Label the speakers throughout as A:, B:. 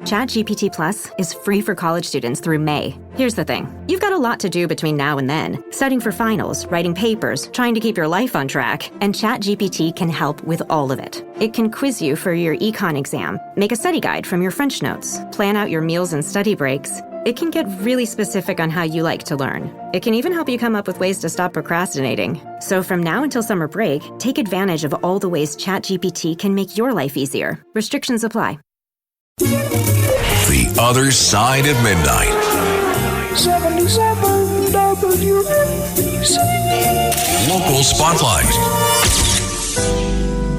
A: ChatGPT Plus is free for college students through May. Here's the thing. You've got a lot to do between now and then. Studying for finals, writing papers, trying to keep your life on track, and ChatGPT can help with all of it. It can quiz you for your econ exam, make a study guide from your French notes, plan out your meals and study breaks. It can get really specific on how you like to learn. It can even help you come up with ways to stop procrastinating. So from now until summer break, take advantage of all the ways ChatGPT can make your life easier. Restrictions apply.
B: The Other Side of Midnight.
C: 77 WABC.
B: Local Spotlight.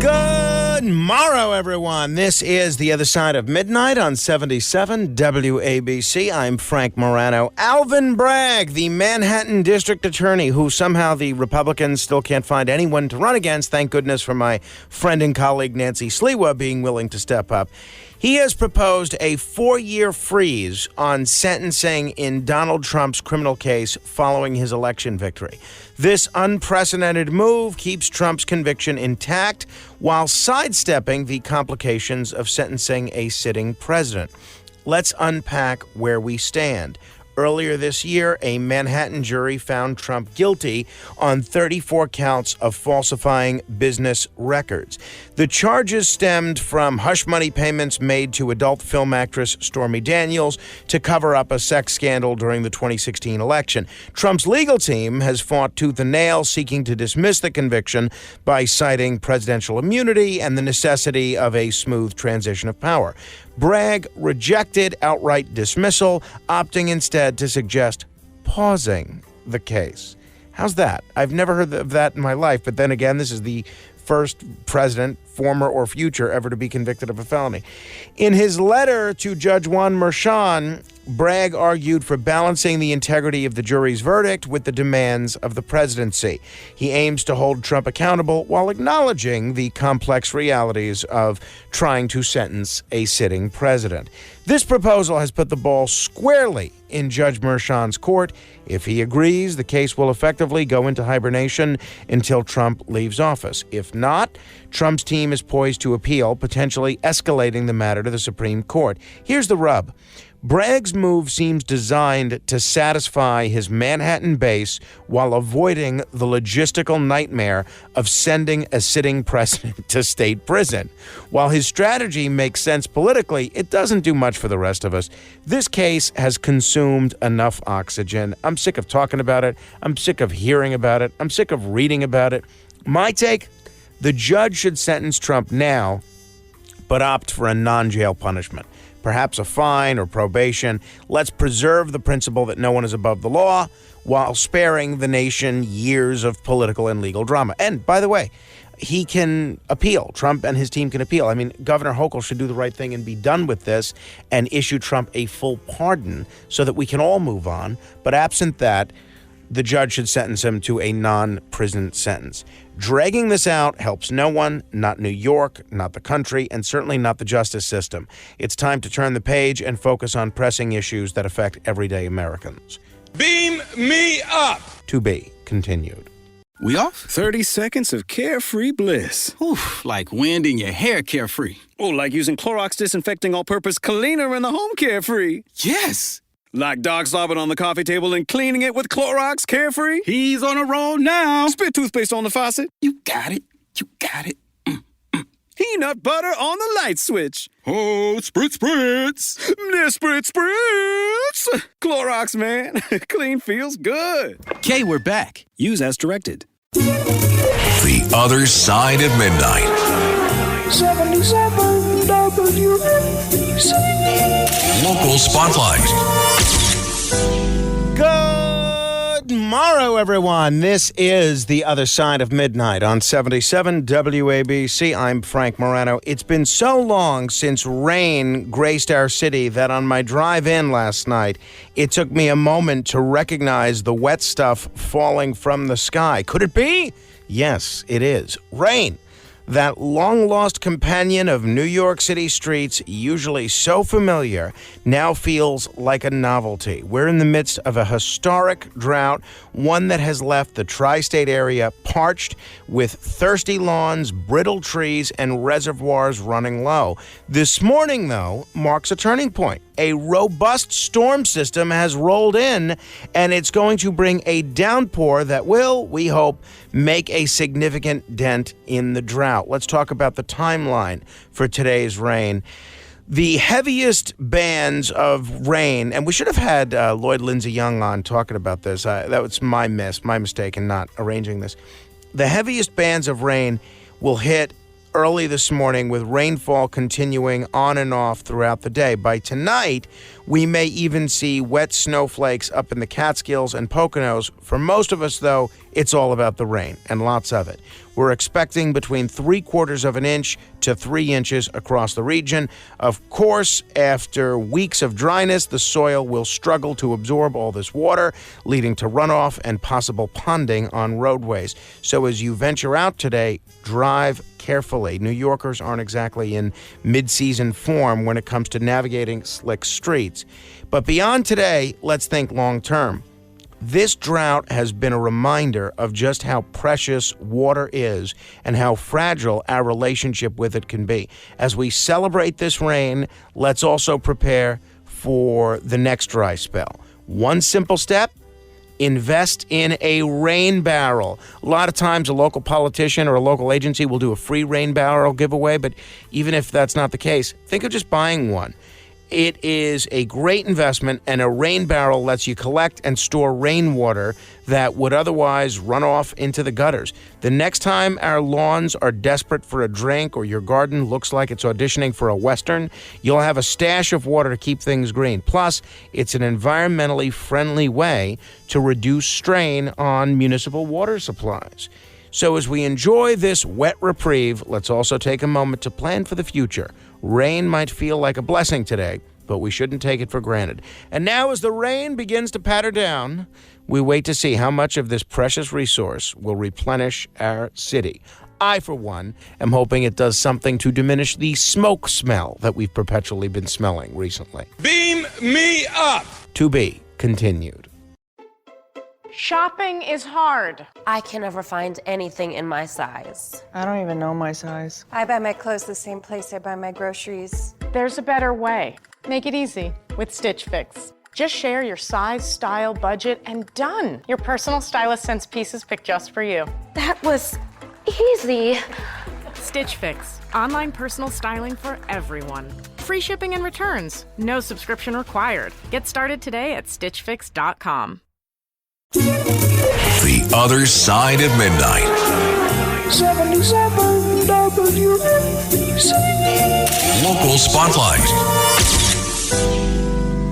D: Good morrow, everyone. This is The Other Side of Midnight on 77 WABC. I'm Frank Morano. Alvin Bragg, the Manhattan District Attorney, who somehow the Republicans still can't find anyone to run against. Thank goodness for my friend and colleague Nancy Sliwa being willing to step up. He has proposed a 4-year freeze on sentencing in Donald Trump's criminal case following his election victory. This unprecedented move keeps Trump's conviction intact while sidestepping the complications of sentencing a sitting president. Let's unpack where we stand. Earlier this year, a Manhattan jury found Trump guilty on 34 counts of falsifying business records. The charges stemmed from hush money payments made to adult film actress Stormy Daniels to cover up a sex scandal during the 2016 election. Trump's legal team has fought tooth and nail, seeking to dismiss the conviction by citing presidential immunity and the necessity of a smooth transition of power. Bragg rejected outright dismissal, opting instead to suggest pausing the case. How's that? I've never heard of that in my life, but then again, this is the first president, former or future, ever to be convicted of a felony. In his letter to Judge Juan Merchan, Bragg argued for balancing the integrity of the jury's verdict with the demands of the presidency. He aims to hold Trump accountable while acknowledging the complex realities of trying to sentence a sitting president. This proposal has put the ball squarely in Judge Merchan's court. If he agrees, the case will effectively go into hibernation until Trump leaves office. If not, Trump's team is poised to appeal, potentially escalating the matter to the Supreme Court. Here's the rub. Bragg's move seems designed to satisfy his Manhattan base while avoiding the logistical nightmare of sending a sitting president to state prison. While his strategy makes sense politically, it doesn't do much for the rest of us. This case has consumed enough oxygen. I'm sick of talking about it. I'm sick of hearing about it. I'm sick of reading about it. My take? The judge should sentence Trump now, but opt for a non-jail punishment. Perhaps a fine or probation. Let's preserve the principle that no one is above the law while sparing the nation years of political and legal drama. And by the way, he can appeal. Trump and his team can appeal. I mean, Governor Hochul should do the right thing and be done with this and issue Trump a full pardon so that we can all move on. But absent that, the judge should sentence him to a non-prison sentence. Dragging this out helps no one, not New York, not the country, and certainly not the justice system. It's time to turn the page and focus on pressing issues that affect everyday Americans.
E: Beam me up!
D: To be continued.
F: We off? 30 seconds of carefree bliss.
G: Oof, like wind in your hair carefree.
F: Oh, like using Clorox Disinfecting All-Purpose Cleaner in the home carefree.
G: Yes!
F: Like Doc slobbing on the coffee table and cleaning it with Clorox Carefree?
G: He's on a roll now.
F: Spit toothpaste on the faucet?
G: You got it. You got it.
F: Peanut butter on the light switch.
G: Oh, spritz, spritz.
F: Spritz, spritz. Clorox, man. Clean feels good.
G: Okay, we're back.
F: Use as directed.
B: The Other Side of Midnight.
C: 77 WABC.
B: Local Spotlight.
D: Good morrow, everyone. This is The Other Side of Midnight on 77 WABC. I'm Frank Morano. It's been so long since rain graced our city that on my drive in last night, it took me a moment to recognize the wet stuff falling from the sky. Could it be? Yes, it is. Rain. That long-lost companion of New York City streets, usually so familiar, now feels like a novelty. We're in the midst of a historic drought, one that has left the tri-state area parched with thirsty lawns, brittle trees, and reservoirs running low. This morning, though, marks a turning point. A robust storm system has rolled in, and it's going to bring a downpour that will, we hope, make a significant dent in the drought. Let's talk about the timeline for today's rain. The heaviest bands of rain, and we should have had Lloyd Lindsay Young on talking about this. That was my mistake in not arranging this. The heaviest bands of rain will hit early this morning, with rainfall continuing on and off throughout the day. By tonight, we may even see wet snowflakes up in the Catskills and Poconos. For most of us, though, it's all about the rain, and lots of it. We're expecting between 3/4 of an inch to 3 inches across the region. Of course, after weeks of dryness, the soil will struggle to absorb all this water, leading to runoff and possible ponding on roadways. So as you venture out today, drive carefully. New Yorkers aren't exactly in mid-season form when it comes to navigating slick streets. But beyond today, let's think long-term. This drought has been a reminder of just how precious water is and how fragile our relationship with it can be. As we celebrate this rain, let's also prepare for the next dry spell. One simple step: invest in a rain barrel. A lot of times a local politician or a local agency will do a free rain barrel giveaway, but even if that's not the case, think of just buying one. It is a great investment, and a rain barrel lets you collect and store rainwater that would otherwise run off into the gutters. The next time our lawns are desperate for a drink or your garden looks like it's auditioning for a Western, you'll have a stash of water to keep things green. Plus, it's an environmentally friendly way to reduce strain on municipal water supplies. So as we enjoy this wet reprieve, let's also take a moment to plan for the future. Rain might feel like a blessing today, but we shouldn't take it for granted. And now, as the rain begins to patter down, we wait to see how much of this precious resource will replenish our city. I, for one, am hoping it does something to diminish the smoke smell that we've perpetually been smelling recently.
E: Beam me up!
D: To be continued.
H: Shopping is hard.
I: I can never find anything in my size.
C: I don't even know my size.
J: I buy my clothes the same place I buy my groceries.
H: There's a better way. Make it easy with Stitch Fix. Just share your size, style, budget, and done. Your personal stylist sends pieces picked just for you.
I: That was easy.
H: Stitch Fix. Online personal styling for everyone. Free shipping and returns. No subscription required. Get started today at stitchfix.com.
B: The Other Side of Midnight.
C: 77 WABC.
B: Local Spotlight.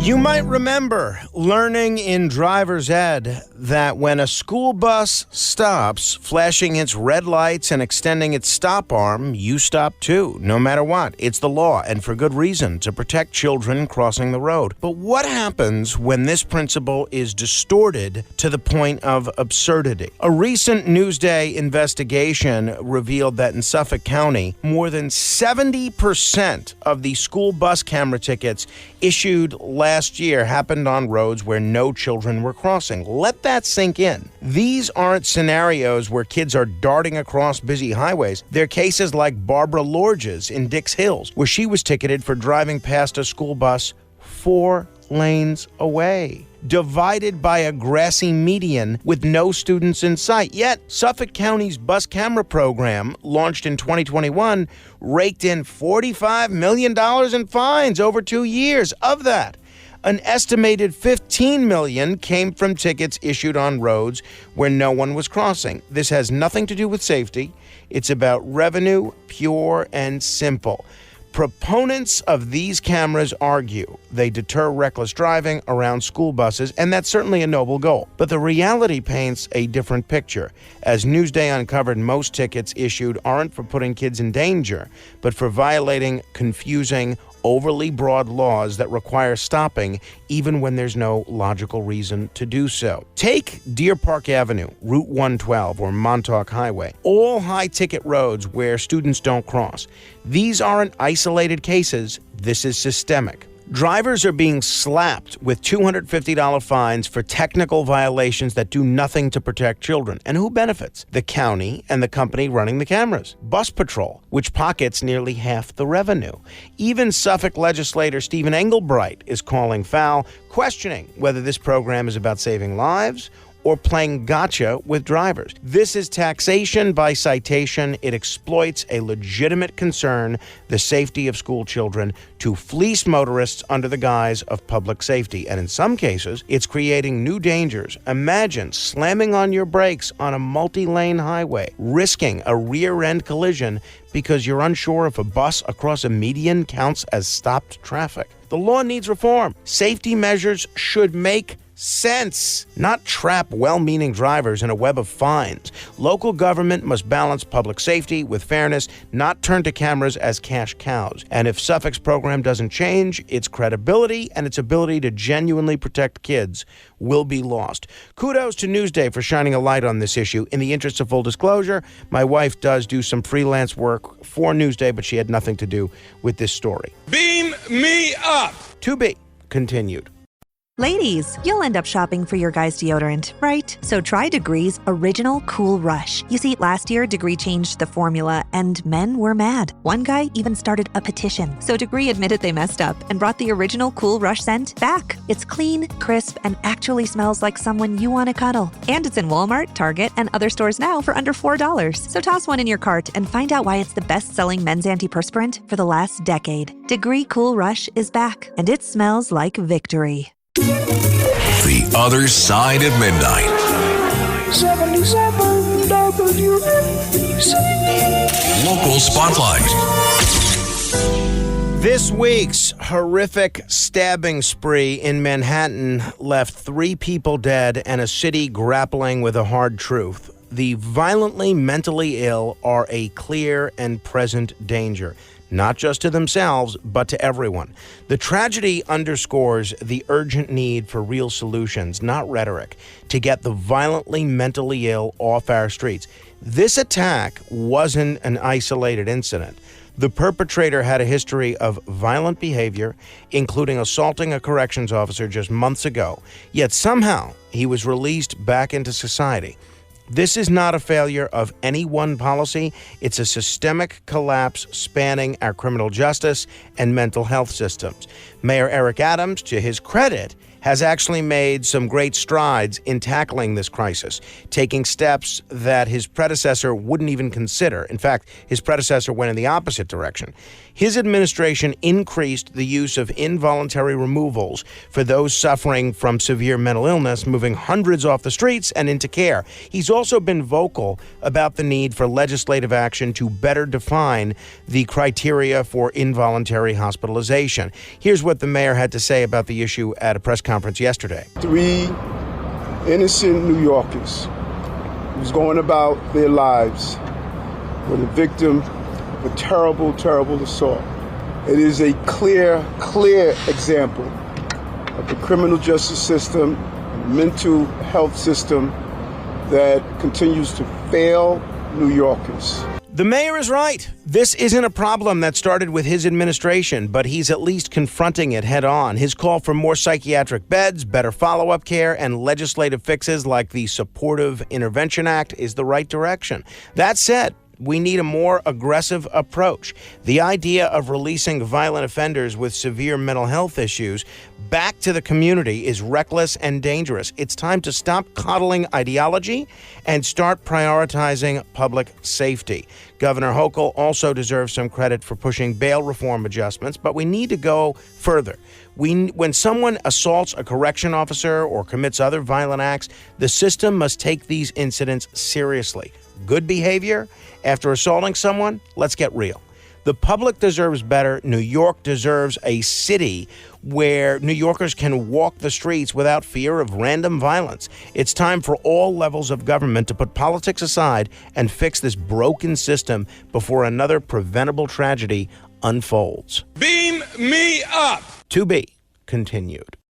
D: You might remember learning in driver's ed that when a school bus stops, flashing its red lights and extending its stop arm, you stop too, no matter what. It's the law, and for good reason, to protect children crossing the road. But what happens when this principle is distorted to the point of absurdity? A recent Newsday investigation revealed that in Suffolk County, more than 70% of the school bus camera tickets issued last year happened on roads where no children were crossing. Let that sink in. These aren't scenarios where kids are darting across busy highways. They're cases like Barbara Lorge's in Dix Hills, where she was ticketed for driving past a school bus 4 lanes away, divided by a grassy median with no students in sight. Yet, Suffolk County's bus camera program, launched in 2021, raked in $45 million in fines over 2 years. Of that, an estimated $15 million came from tickets issued on roads where no one was crossing. This has nothing to do with safety. It's about revenue, pure and simple. Proponents of these cameras argue they deter reckless driving around school buses, and that's certainly a noble goal. But the reality paints a different picture. As Newsday uncovered, most tickets issued aren't for putting kids in danger, but for violating confusing, overly broad laws that require stopping even when there's no logical reason to do so. Take Deer Park Avenue, Route 112, or Montauk Highway, all high-ticket roads where students don't cross. These aren't isolated cases. This is systemic. Drivers are being slapped with $250 fines for technical violations that do nothing to protect children. And who benefits? The county and the company running the cameras. Bus Patrol, which pockets nearly half the revenue. Even Suffolk legislator Stephen Engelbright is calling foul, questioning whether this program is about saving lives or playing gotcha with drivers. This is taxation by citation. It exploits a legitimate concern, the safety of school children, to fleece motorists under the guise of public safety. And in some cases, it's creating new dangers. Imagine slamming on your brakes on a multi-lane highway, risking a rear-end collision because you're unsure if a bus across a median counts as stopped traffic. The law needs reform. Safety measures should make sense, not trap well-meaning drivers in a web of fines. Local government must balance public safety with fairness, not turn to cameras as cash cows. And if Suffolk's program doesn't change, its credibility and its ability to genuinely protect kids will be lost. Kudos to Newsday for shining a light on this issue. In the interest of full disclosure, my wife does do some freelance work for Newsday, but she had nothing to do with this story.
E: Beam me up!
D: To be continued.
K: Ladies, you'll end up shopping for your guy's deodorant, right? So try Degree's Original Cool Rush. You see, last year, Degree changed the formula, and men were mad. One guy even started a petition. So Degree admitted they messed up and brought the Original Cool Rush scent back. It's clean, crisp, and actually smells like someone you want to cuddle. And it's in Walmart, Target, and other stores now for under $4. So toss one in your cart and find out why it's the best-selling men's antiperspirant for the last decade. Degree Cool Rush is back, and it smells like victory.
B: The Other Side of Midnight.
C: 77 WABC.
B: Local Spotlight.
D: This week's horrific stabbing spree in Manhattan left 3 people dead and a city grappling with a hard truth. The violently mentally ill are a clear and present danger, not just to themselves, but to everyone. The tragedy underscores the urgent need for real solutions, not rhetoric, to get the violently mentally ill off our streets. This attack wasn't an isolated incident. The perpetrator had a history of violent behavior, including assaulting a corrections officer just months ago. Yet somehow he was released back into society. This is not a failure of any one policy. It's a systemic collapse spanning our criminal justice and mental health systems. Mayor Eric Adams, to his credit, has actually made some great strides in tackling this crisis, taking steps that his predecessor wouldn't even consider. In fact, his predecessor went in the opposite direction. His administration increased the use of involuntary removals for those suffering from severe mental illness, moving hundreds off the streets and into care. He's also been vocal about the need for legislative action to better define the criteria for involuntary hospitalization. Here's what the mayor had to say about the issue at a press conference yesterday.
L: 3 innocent New Yorkers who's going about their lives were the victim of a terrible, terrible assault. It is a clear example of the criminal justice system, mental health system that continues to fail New Yorkers.
D: The mayor is right. This isn't a problem that started with his administration, but he's at least confronting it head on. His call for more psychiatric beds, better follow-up care, and legislative fixes like the Supportive Intervention Act is the right direction. That said, we need a more aggressive approach. The idea of releasing violent offenders with severe mental health issues back to the community is reckless and dangerous. It's time to stop coddling ideology and start prioritizing public safety. Governor Hochul also deserves some credit for pushing bail reform adjustments, but we need to go further. When someone assaults a correction officer or commits other violent acts, the system must take these incidents seriously. Good behavior after assaulting someone? Let's get real. The public deserves better. New York deserves a city where New Yorkers can walk the streets without fear of random violence. It's time for all levels of government to put politics aside and fix this broken system before another preventable tragedy unfolds.
E: Beam me up.
D: To be continued.